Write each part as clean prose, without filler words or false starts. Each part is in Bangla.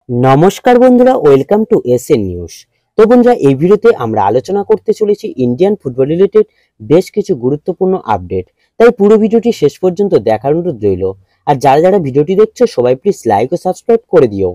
নমস্কার বন্ধুরা, ওয়েলকাম টু এসএন নিউজ। তো বন্ধুরা, এই ভিডিওতে আমরা আলোচনা করতে চলেছি ইন্ডিয়ান ফুটবল রিলেটেড বেশ কিছু গুরুত্বপূর্ণ আপডেট। তাই পুরো ভিডিওটি শেষ পর্যন্ত দেখার অনুরোধ রইল। আর যারা যারা ভিডিওটি দেখছো সবাই প্লিজ লাইক ও সাবস্ক্রাইব করে দিও।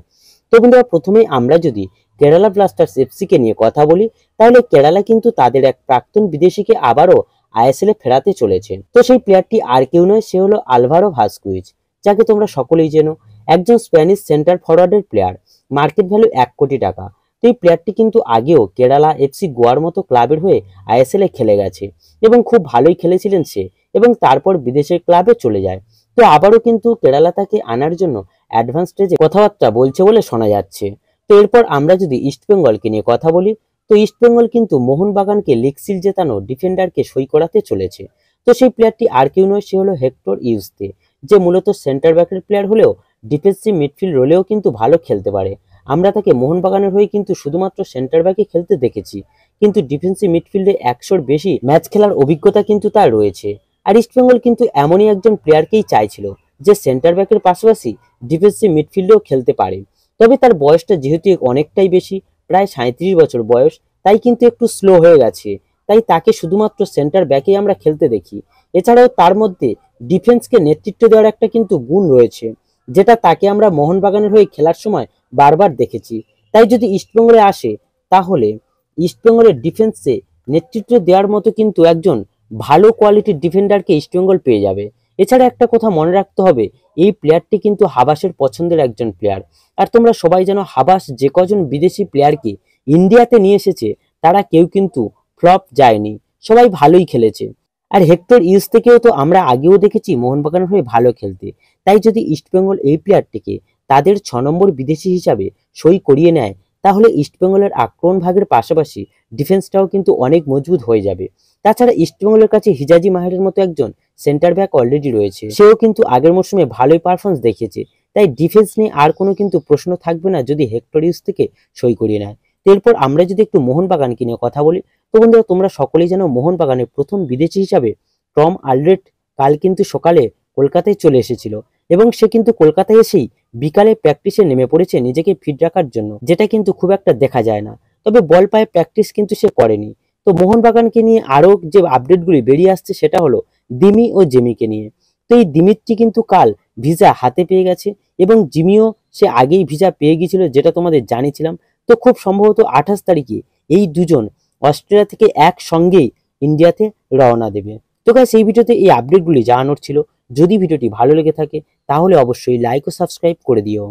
তো বন্ধুরা, প্রথমেই আমরা যদি কেরালা ব্লাস্টার্স এফসি কে নিয়ে কথা বলি, তাহলে কেরালা কিন্তু তাদের এক প্রাক্তন বিদেশিকে আবারও আইএসএল এ ফেরাতে চলেছে। তো সেই প্লেয়ারটি আর কেউ নয়, সে হলো আলভারো ভাস্কুইজ, যাকে তোমরা সকলেই চেনো। একজন স্প্যানিশ সেন্টার ফরওয়ার্ডের প্লেয়ার, মার্কেট ভ্যালু 1 কোটি টাকা। তো এই প্লেয়ারটি কিন্তু আগেও কেরালা এফসি গোয়ার মতো ক্লাবের হয়ে আইএসএল এ খেলে গেছে এবং খুব ভালোই খেলেছিলেন সে, এবং তারপর বিদেশের ক্লাবে চলে যায়। তো আবারও কিন্তু কেরালা তাকে আনার জন্য অ্যাডভান্স স্টেজে কথাবার্তা বলছে বলে শোনা যাচ্ছে। তো এরপর আমরা যদি ইস্টবেঙ্গলকে নিয়ে কথা বলি, তো ইস্টবেঙ্গল কিন্তু মোহনবাগানকে লিগ সিল জেতানো ডিফেন্ডারকে সই করাতে চলেছে। তো সেই প্লেয়ারটি আর কেউ নয়, সে হলো হেক্টর ইউজতে, যে মূলত সেন্টার ব্যাকের প্লেয়ার হলেও ডিফেন্সিভ মিডফিল্ড রোলেও কিন্তু ভালো খেলতে পারে। আমরা তাকে মোহনবাগানের হয়ে কিন্তু শুধুমাত্র সেন্টার ব্যাকে খেলতে দেখেছি, কিন্তু ডিফেন্সিভ মিডফিল্ডে 100-র বেশি ম্যাচ খেলার অভিজ্ঞতা কিন্তু তার রয়েছে। আর ইস্টবেঙ্গল কিন্তু এমনই একজন প্লেয়ারকেই চাইছিল, যে সেন্টার ব্যাকের পাশাপাশি ডিফেন্সিভ মিডফিল্ডেও খেলতে পারে। তবে তার বয়সটা যেহেতু অনেকটাই বেশি, প্রায় 37 বছর বয়স, তাই কিন্তু একটু স্লো হয়ে গেছে। তাই তাকে শুধুমাত্র সেন্টার ব্যাকেই আমরা খেলতে দেখি। এছাড়াও তার মধ্যে ডিফেন্সকে নেতৃত্ব দেওয়ার একটা কিন্তু গুণ রয়েছে, যেটা তাকে আমরা মোহনবাগানের হয়ে খেলার সময় বারবার দেখেছি। তাই যদি ইস্টবেঙ্গলে আসে, তাহলে ইস্টবেঙ্গলের ডিফেন্সে নেতৃত্ব দেওয়ার মতো কিন্তু একজন ভালো কোয়ালিটির ডিফেন্ডারকে ইস্টবেঙ্গল পেয়ে যাবে। এছাড়া একটা কথা মনে রাখতে হবে, এই প্লেয়ারটি কিন্তু হাবাসের পছন্দের একজন প্লেয়ার। আর তোমরা সবাই জানো, হাবাস যে কজন বিদেশি প্লেয়ারকে ইন্ডিয়াতে নিয়ে এসেছে, তারা কেউ কিন্তু ফ্লপ যায়নি, সবাই ভালোই খেলেছে। আর হেক্টর ইউজ থেকেও তো আমরা আগেও দেখেছি মোহনবাগানের হয়ে ভালো খেলতে। তাই যদি ইস্টবেঙ্গল এই প্লেয়ারটিকে তাদের 6 নম্বর বিদেশি হিসাবে সই করিয়ে নেয়, তাহলে ইস্টবেঙ্গলের আক্রমণ ভাগের পাশাপাশি ডিফেন্সটাও কিন্তু অনেক মজবুত হয়ে যাবে। তাছাড়া ইস্টবেঙ্গলের কাছে হিজাজি মাহেরের মতো একজন সেন্টার ব্যাক অলরেডি রয়েছে, সেও কিন্তু আগের মরশুমে ভালোই পারফরমেন্স দেখিয়েছে। তাই ডিফেন্স নিয়ে আর কোনো কিন্তু প্রশ্ন থাকবে না যদি হেক্টর ইউজ থেকে সই করিয়ে নেয়। এরপর আমরা যদি একটু মোহনবাগানকে নিয়ে কথা বলি, তো বন্ধুরা তোমরা সকলেই জানো, মোহনবাগানের প্রথম বিদেশি হিসাবে টম আলরেড কাল কিন্তু সকালে কলকাতায় চলে এসেছিল, এবং সে কিন্তু কলকাতায় এসেই বিকালে প্র্যাকটিসে নেমে পড়েছে নিজেকে ফিট রাখার জন্য, যেটা কিন্তু খুব একটা দেখা যায় না। তবে বল পায়ে প্র্যাকটিস কিন্তু সে করেনি। তো মোহনবাগানকে নিয়ে আরো যে আপডেটগুলি বেরিয়ে আসছে, সেটা হলো দিমি ও জেমিকে নিয়ে। তো এই দিমিত্রি কিন্তু কাল ভিসা হাতে পেয়ে গেছে, এবং জিমিও সে আগেই ভিসা পেয়ে গিয়েছিল, যেটা তোমাদের জানিয়েছিলাম। তো খুব সম্ভবত 28 তারিখে এই দুজন অস্ট্রেলিয়া থেকে একসঙ্গেই ইন্ডিয়াতে রওনা দেবে। তো গাইস, এই ভিডিওতে এই আপডেটগুলি জানানোর ছিল। যদি ভিডিওটি ভালো লেগে থাকে, তাহলে অবশ্যই লাইক ও সাবস্ক্রাইব করে দিও।